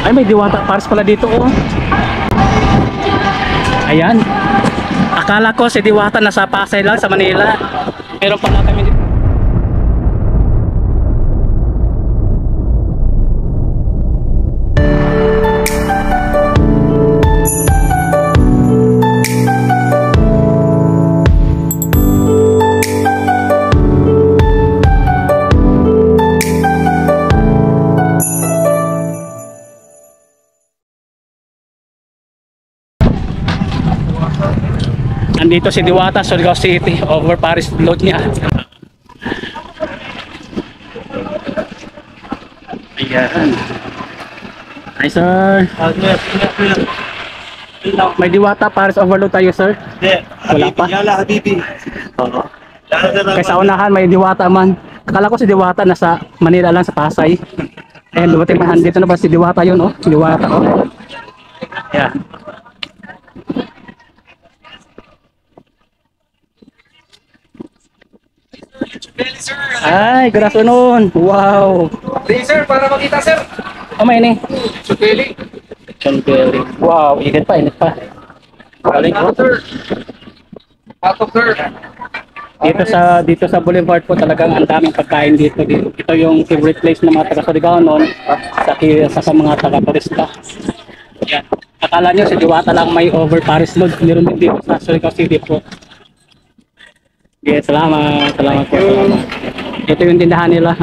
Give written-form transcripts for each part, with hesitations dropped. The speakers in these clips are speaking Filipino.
Ay, may Diwata Paris pala dito oh. Ayan. Akala ko si Diwata nasa Pasay lang sa Manila. Pero pala kami dito. Nandito si Diwata, Surigao City, over Paris load niya. Ayan. Hi sir. May Diwata Paris overload tayo sir? Wala pa? Habibi. Oo. Kaysa unahan may Diwata man. Akala ko si Diwata nasa Manila lang sa Pasay. Eh dumating man dito na ba si Diwata yun oh? Diwata oh. Yeah. Ay, good afternoon. Wow. Hey sir, para makita sir. Oh, may ini. Chupeli. Chonberi. Wow, init pa, init pa. Galing ko. Sir. Patok sir. Dito sa Boulevard po talagang ang daming pagkain dito. Ito yung favorite place ng mga taga Surigao noon sa mga taga turista. Yan. Akala nyo si Diwata lang may over Paris load. Meron din dito sa Surigao City po. Yes, salamat. Salamat po. Salamat. Ito yung tindahan nila.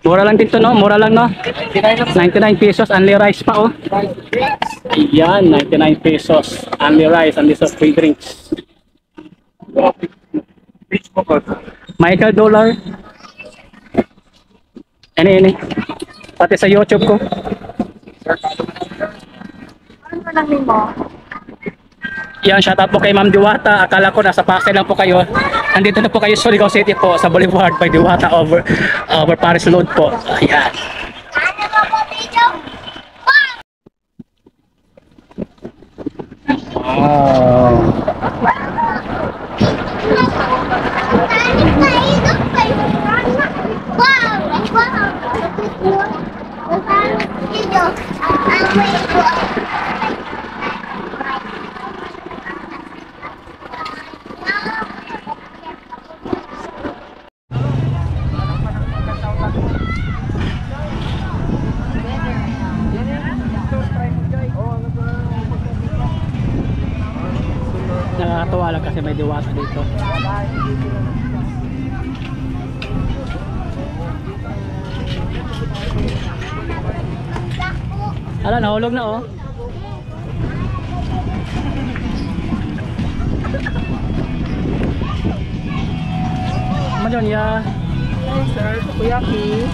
Mura lang dito no? Mura lang no? 99 pesos. Only rice pa oh. Yan, 99 pesos. Only rice. Only sa free drinks. Michael Dollar. Ini. Pati sa YouTube ko. Ano lang mo? Yan, shout out po kay Ma'am Diwata. Akala ko nasa Pasay lang po kayo. Nandito na po kayo sa Surigao City po sa Boulevard by Diwata over Paris Load po. Ayan. Wow. Nakakatuwa lang kasi may Diwata dito. Ala, nahulog na oh. Madyon ya. Hey sir, takoyaki.